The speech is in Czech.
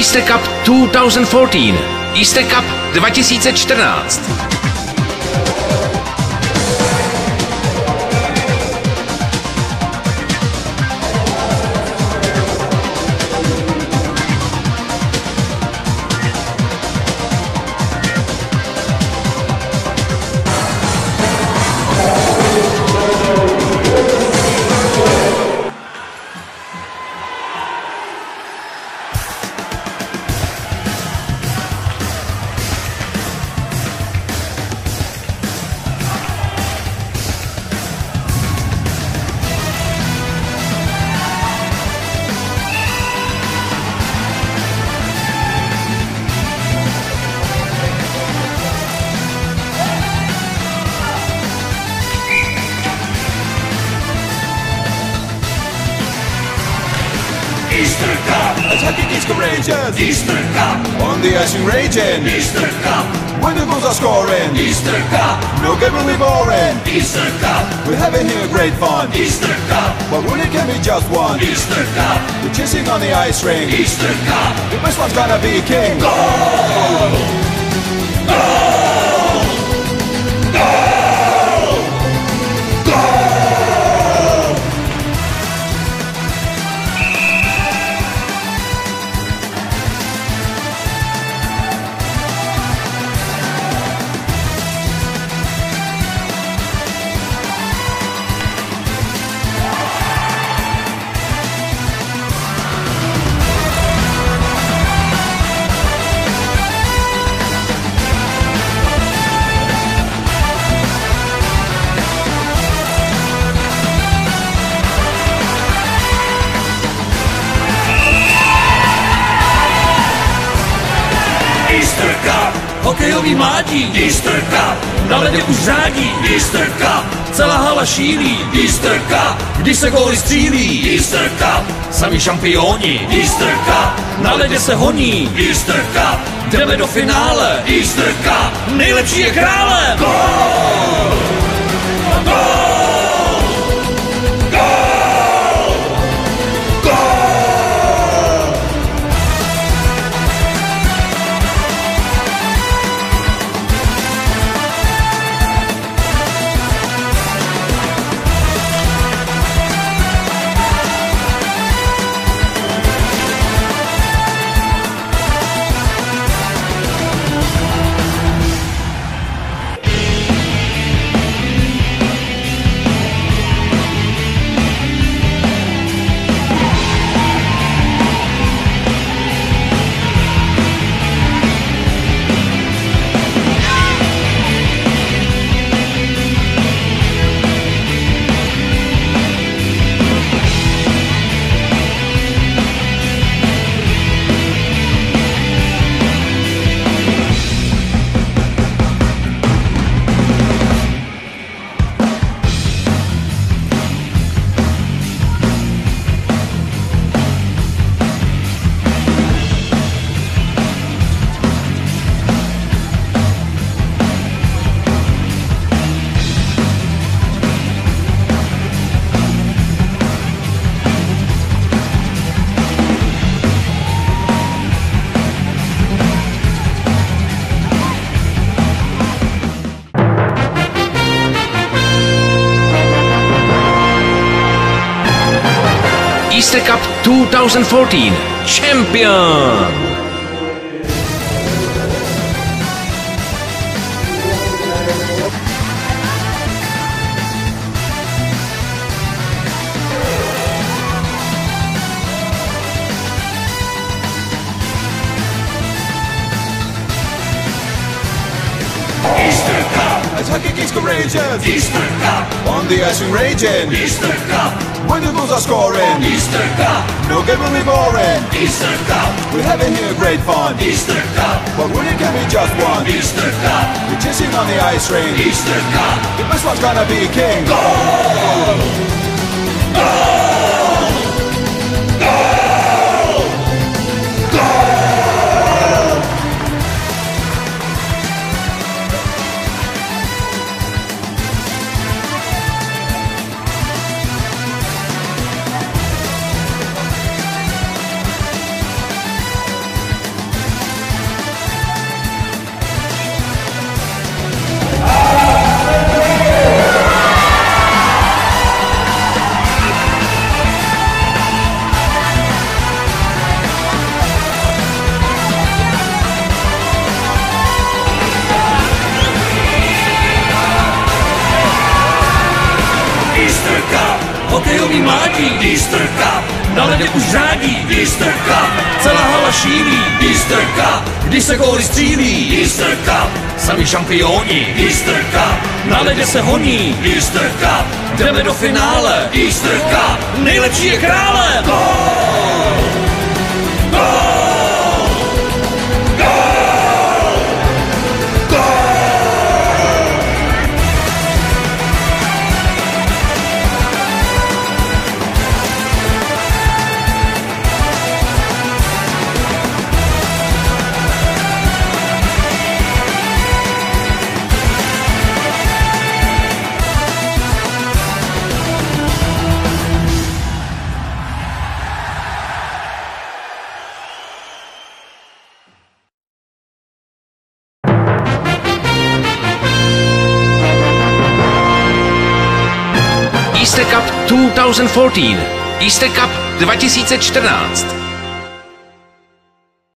Easter Cup 2014. Easter Cup 2014. Easter Cup! Attacking is courageous! Easter Cup! On the ice and raging! Easter Cup! When the goals are scoring! Easter Cup! No game will be boring! Easter Cup! We're having here great fun! Easter Cup! But when it can be just one! Easter Cup! We're chasing on the ice rink! Easter Cup! The best one's gonna be king! Goal! Goal! Goal! Goal! Easter Cup! Hokejový mládí, Easter Cup! na ledě už řádí, Easter Cup! celá hala šílí, Easter Cup! když se góly střílí, Easter Cup! sami šampioni, Easter Cup! na ledě se honí, Easter Cup! jdeme do finále, Easter Cup! nejlepší je králem! Goal! Goal! Goal! Goal! Easter Cup 2014. Champion! Easter Cup! Attacking is courageous! Easter Cup! On the ice and raging! Easter Cup! When the goals are scoring! Easter Cup! No game will be boring! Easter Cup! We're having here great fun! Easter Cup! But when it can be just one! Easter Cup! We're chasing on the ice rink! Easter Cup! The best one's gonna be king! Goal! Goal! Goal! Goal! hokejový mládí. Easter Cup, Na ledě už řádí. Easter Cup, Celá hala šílí. Easter Cup, Když se góly střílí. Easter Cup, Sami šampioni. Easter Cup, Na ledě se honí. Easter Cup, Jdeme do finále. Easter Cup. Nejlepší je králem. Easter Cup 2014. Easter Cup 2014.